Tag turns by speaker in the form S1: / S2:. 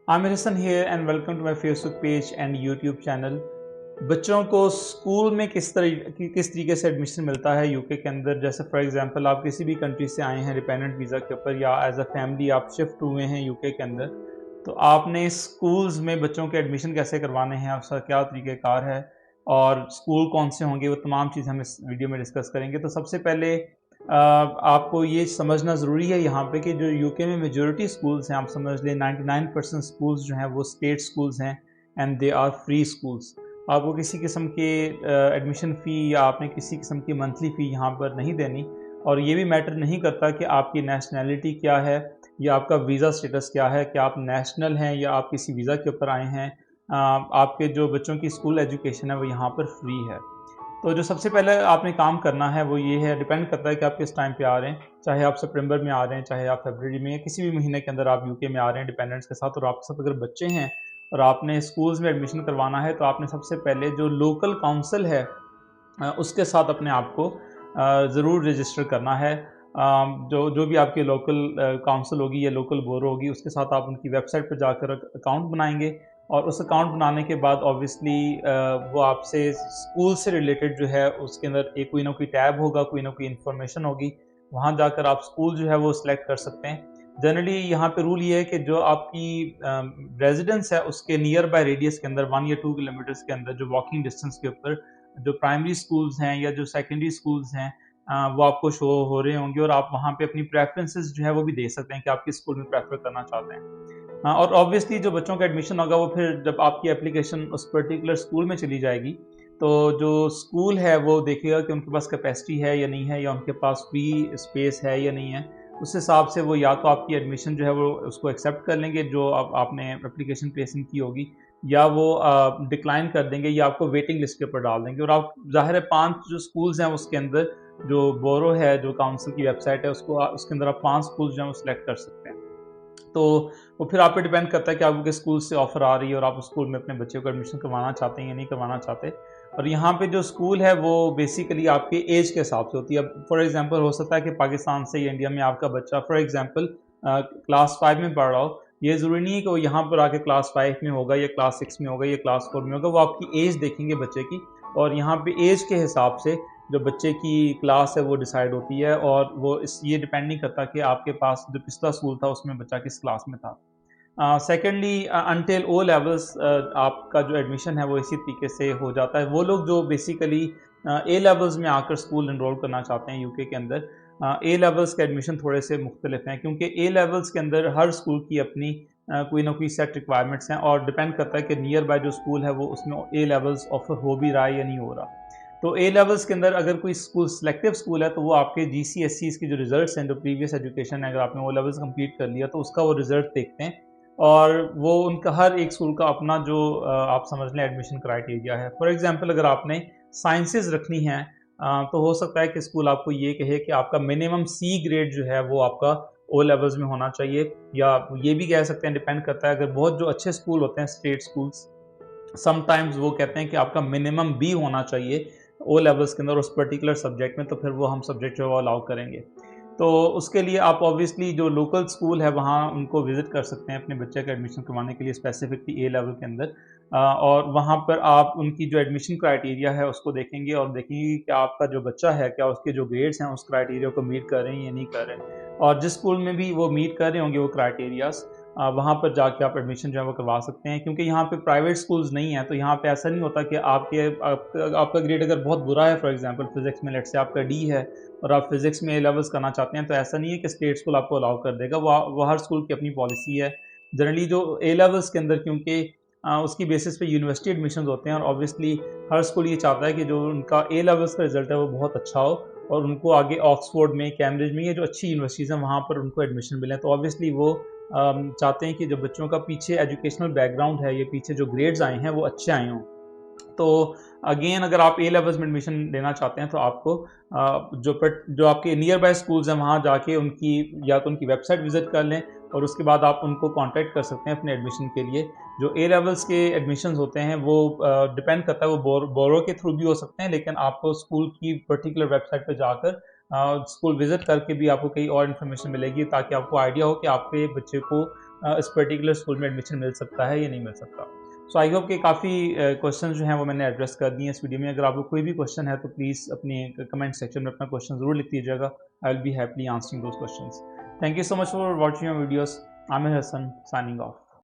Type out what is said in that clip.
S1: Aamir Hasan here and welcome to my Facebook page and YouTube channel। बच्चों को school में किस तरीके से एडमिशन मिलता है यूके के अंदर। जैसे फॉर एग्जांपल आप किसी भी कंट्री से आए हैं डिपेंडेंट वीज़ा के ऊपर या एज अ फैमिली आप शिफ्ट हुए हैं यूके के अंदर, तो आपने स्कूल्स में बच्चों के एडमिशन कैसे करवाने हैं, उसका क्या तरीक़ेकार है और स्कूल कौन से होंगे, वो तमाम चीज़ हम इस वीडियो में डिस्कस करेंगे। तो सबसे पहले आपको ये समझना ज़रूरी है यहाँ पे कि जो यूके में मेजॉरिटी स्कूल्स हैं, आप समझ लें 99% स्कूल्स जो हैं वो स्टेट स्कूल्स हैं and they are free schools. आपको किसी किस्म के एडमिशन फ़ी या आपने किसी किस्म की मंथली फ़ी यहाँ पर नहीं देनी, और ये भी मैटर नहीं करता कि आपकी नेशनैलिटी क्या है या आपका वीज़ा स्टेटस क्या है, कि आप नेशनल हैं या आप किसी वीज़ा के ऊपर आए हैं। आपके जो बच्चों की स्कूल एजुकेशन है वो यहाँ पर फ्री है। तो जो सबसे पहले आपने काम करना है वो ये है, डिपेंड करता है कि आप किस टाइम पे आ रहे हैं, चाहे आप सितंबर में आ रहे हैं, चाहे आप फरवरी में या किसी भी महीने के अंदर आप यूके में आ रहे हैं डिपेंडेंट्स के साथ, और आपके साथ अगर बच्चे हैं और आपने स्कूल्स में एडमिशन करवाना है, तो आपने सबसे पहले जो लोकल काउंसिल है उसके साथ अपने आप को ज़रूर रजिस्टर करना है। जो जो भी आपकी लोकल काउंसिल होगी या लोकल बोरो होगी, उसके साथ आप उनकी वेबसाइट पर जाकर अकाउंट बनाएंगे, और उस अकाउंट बनाने के बाद ऑब्वियसली वो आपसे स्कूल से रिलेटेड जो है उसके अंदर एक कोई ना कोई टैब होगा, कोई ना कोई इन्फॉर्मेशन होगी, वहाँ जाकर आप स्कूल जो है वो सिलेक्ट कर सकते हैं। जनरली यहाँ पे रूल ये है कि जो आपकी रेजिडेंस है उसके नियर बाय रेडियस के अंदर 1 या 2 किलोमीटर्स के अंदर जो वॉकिंग डिस्टेंस के ऊपर जो प्राइमरी स्कूल्स हैं या जो सेकेंडरी स्कूल्स हैं, वो आपको शो हो रहे होंगे, और आप वहाँ पे अपनी प्रेफरेंसेस जो है वो भी दे सकते हैं कि आप किस स्कूल में प्रेफर करना चाहते हैं। हाँ, और ऑब्वियसली जो बच्चों का एडमिशन होगा वो फिर जब आपकी एप्लीकेशन उस पर्टिकुलर स्कूल में चली जाएगी, तो जो स्कूल है वो देखेगा कि उनके पास कैपेसिटी है या नहीं है, या उनके पास फ्री स्पेस है या नहीं है। उस हिसाब से वो या तो आपकी एडमिशन जो है वो उसको एक्सेप्ट कर लेंगे जो आपने एप्लीकेशन प्लेस इन की होगी, या वो डिक्लाइन कर देंगे या आपको वेटिंग लिस्ट के ऊपर डाल देंगे। और आप ज़ाहिर है 5 जो स्कूल्स हैं उसके अंदर जो बोरो है, जो काउंसिल की वेबसाइट है, उसको उसके अंदर आप 5 स्कूल्स जो हैं वो सिलेक्ट कर सकते हैं। तो वो फिर आप पे डिपेंड करता है कि आपको किस स्कूल से ऑफ़र आ रही है और आप उस स्कूल में अपने बच्चे को एडमिशन करवाना चाहते हैं या नहीं करवाना चाहते। और यहाँ पे जो स्कूल है वो बेसिकली आपके एज के हिसाब से होती है। अब फॉर एग्ज़ाम्पल हो सकता है कि पाकिस्तान से या इंडिया में आपका बच्चा फॉर एग्ज़ाम्पल क्लास 5 में पढ़ रहा हो। ये ज़रूरी नहीं है कि वो यहाँ पर आके क्लास 5 में होगा या क्लास 6 में होगा या क्लास 4 में होगा। वो आपकी एज देखेंगे बच्चे की, और यहाँ पे एज के हिसाब से जो बच्चे की क्लास है वो डिसाइड होती है, और वो ये डिपेंड नहीं करता कि आपके पास जो पिछला स्कूल था उसमें बच्चा किस क्लास में था। सेकेंडली अनटिल ओ लेवल्स आपका जो एडमिशन है वो इसी तरीके से हो जाता है। वो लोग जो बेसिकली ए लेवल्स में आकर स्कूल इनरोल करना चाहते हैं यूके के अंदर, ए लेवल्स के एडमिशन थोड़े से मुख्तलिफ हैं, क्योंकि ए लेवल्स के अंदर हर स्कूल की अपनी कोई ना कोई सेट रिक्वायरमेंट्स हैं, और डिपेंड करता है कि नियर बाय जो स्कूल है वो उसमें ए लेवल्स ऑफर हो भी रहा है या नहीं हो रहा। तो ए लेवल्स के अंदर अगर कोई स्कूल सिलेक्टिव स्कूल है, तो वो आपके जीसीएसईस के जो रिजल्ट्स हैं, जो प्रीवियस एजुकेशन है, अगर आपने ओ लेवल्स कंप्लीट कर लिया तो उसका वो रिजल्ट देखते हैं, और वो उनका हर एक स्कूल का अपना जो आप समझ लें एडमिशन क्राइटेरिया है। फॉर एग्जांपल अगर आपने साइंसेस रखनी है, तो हो सकता है कि स्कूल आपको ये कहे कि आपका मिनिमम सी ग्रेड जो है वो आपका ओ लेवल्स में होना चाहिए, या ये भी कह सकते हैं, डिपेंड करता है, अगर बहुत जो अच्छे स्कूल होते हैं स्टेट स्कूल्स, समटाइम्स वो कहते हैं कि आपका मिनिमम बी होना चाहिए ओ लेवल्स के अंदर उस पर्टिकुलर सब्जेक्ट में, तो फिर वो हम सब्जेक्ट जो है वो अलाउ करेंगे। तो उसके लिए आप ऑब्वियसली जो लोकल स्कूल है वहाँ उनको विज़िट कर सकते हैं अपने बच्चे का एडमिशन करवाने के लिए, स्पेसिफिकली ए लेवल के अंदर। और वहाँ पर आप उनकी जो एडमिशन क्राइटेरिया है उसको देखेंगे, और देखेंगे कि आपका जो बच्चा है क्या उसके जो ग्रेड्स हैं उस क्राइटेरिया को मीट कर रहे हैं या नहीं कर रहे हैं। और जिस स्कूल में भी वो मीट कर रहे होंगे वो क्राइटेरियाज़, वहाँ पर जाके आप एडमिशन जो है वो करवा सकते हैं, क्योंकि यहाँ पे प्राइवेट स्कूल्स नहीं है, तो यहाँ पे ऐसा नहीं होता कि आपका ग्रेड अगर बहुत बुरा है, फॉर एग्जांपल फिजिक्स में, लेट्स से आपका डी है और आप फिजिक्स में ए लेवल्स करना चाहते हैं, तो ऐसा नहीं है कि स्टेट स्कूल आपको अलाउ कर देगा। वो हर स्कूल की अपनी पॉलिसी है। जनरली जो ए लेवल्स के अंदर, क्योंकि उसकी बेसिस पे यूनिवर्सिटी एडमिशन होते हैं, और ऑब्वियसली हर स्कूल ये चाहता है कि जो उनका ए लेवल्स का रिजल्ट है वो बहुत अच्छा हो, और उनको आगे ऑक्सफोर्ड में, कैम्ब्रिज में, ये जो अच्छी यूनिवर्सिटीज़ हैं वहाँ पर उनको एडमिशन मिले। तो ऑब्वियसली वो चाहते हैं कि जो बच्चों का पीछे एजुकेशनल बैकग्राउंड है, ये पीछे जो ग्रेड्स आए हैं वो अच्छे आए हों। तो अगेन अगर आप ए लेवल्स में एडमिशन लेना चाहते हैं, तो आपको जो आपके नियर बाय स्कूल्स हैं वहाँ जाके उनकी या तो उनकी वेबसाइट विजिट कर लें, और उसके बाद आप उनको कांटेक्ट कर सकते हैं अपने एडमिशन के लिए। जो ए लेवल्स के एडमिशन्स होते हैं वो डिपेंड करता है, वो बोरो के थ्रू भी हो सकते हैं, लेकिन आपको स्कूल की पर्टिकुलर वेबसाइट पर जाकर स्कूल विजिट करके भी आपको कई और इन्फॉर्मेशन मिलेगी, ताकि आपको आइडिया हो कि आपके बच्चे को اس پرٹیکولر اسکول میں ایڈمیشن مل سکتا ہے یا نہیں مل سکتا. سو آئی ہوپ کہ کافی کوشچن جو ہیں وہ میں نے ایڈریس کر دی ہیں اس ویڈیو میں. اگر آپ کو کوئی بھی کوشچن ہے تو پلیز اپنے کمنٹ سیکشن میں اپنا کوشچن ضرور لکھ دیجیے گا. I will be happily answering those questions. Thank you so much for watching your videos. Aamir Hasan signing of.